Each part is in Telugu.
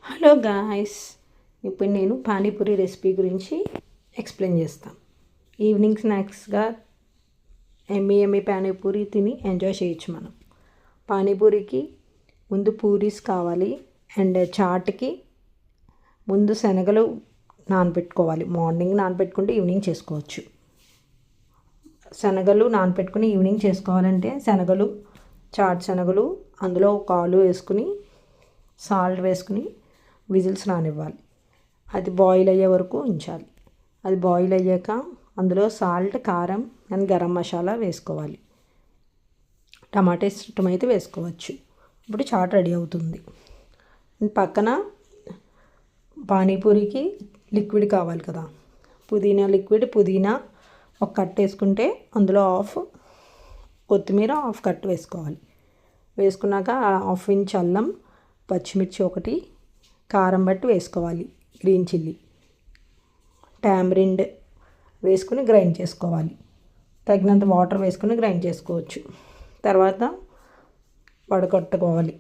హలో గాయ్స్, ఇప్పుడు నేను పానీపూరి రెసిపీ గురించి ఎక్స్ప్లెయిన్ చేస్తాను. ఈవినింగ్ స్నాక్స్గా ఎమ్మి పానీపూరి తిని ఎంజాయ్ చేయొచ్చు. మనం పానీపూరికి ముందు పూరీస్ కావాలి. అండ్ చాట్కి ముందు శనగలు నానబెట్టుకోవాలి. మార్నింగ్ నానబెట్టుకుంటే ఈవినింగ్ చేసుకోవచ్చు. శనగలు నానబెట్టుకుని ఈవినింగ్ చేసుకోవాలంటే చాట్ శనగలు అందులో కాలు వేసుకుని సాల్ట్ వేసుకుని విజిల్స్ రానివ్వాలి. అది బాయిల్ అయ్యే వరకు ఉంచాలి. అది బాయిల్ అయ్యాక అందులో సాల్ట్, కారం అండ్ గరం మసాలా వేసుకోవాలి. టమాటా ఇష్టమైతే వేసుకోవచ్చు. ఇప్పుడు చాట్ రెడీ అవుతుంది. పక్కన పానీపూరికి లిక్విడ్ కావాలి కదా, పుదీనా ఒక కట్ వేసుకుంటే అందులో కొత్తిమీర హాఫ్ కట్ వేసుకోవాలి. వేసుకున్నాక హాఫ్ ఇంచ్ అల్లం, పచ్చిమిర్చి ఒకటి, కారం బట్టి వేసుకోవాలి, గ్రీన్ చిల్లీ, టామరిండ్ వేసుకుని గ్రైండ్ చేసుకోవాలి. తగినంత వాటర్ వేసుకుని గ్రైండ్ చేసుకోవచ్చు. తర్వాత వడకట్టుకోవాలి.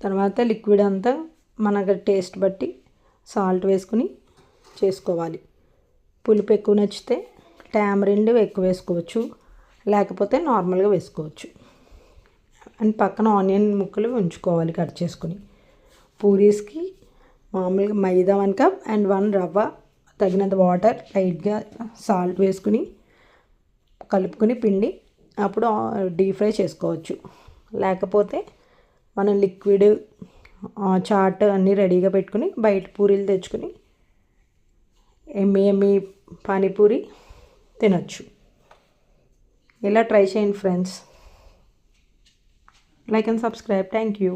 తర్వాత లిక్విడ్ అంతా మనకు టేస్ట్ బట్టి సాల్ట్ వేసుకుని చేసుకోవాలి. పులుపు ఎక్కువ నచ్చితే టామరిండ్ ఎక్కువ వేసుకోవచ్చు, లేకపోతే నార్మల్గా వేసుకోవచ్చు. అండ్ పక్కన ఆనియన్ ముక్కలు ఉంచుకోవాలి కట్ చేసుకుని. పూరీస్కి మామూలుగా మైదా 1 కప్ అండ్ 1 రవ్వ, తగినంత వాటర్, లైట్గా సాల్ట్ వేసుకుని కలుపుకొని పిండి అప్పుడు డీప్ ఫ్రై చేసుకోవచ్చు. లేకపోతే మనం లిక్విడ్ చాట్ అన్నీ రెడీగా పెట్టుకుని బయట పూరీలు తెచ్చుకుని ఎమ్మి పానీపూరి తినొచ్చు. ఇలా ట్రై చేయండి friends. Like and subscribe. Thank you.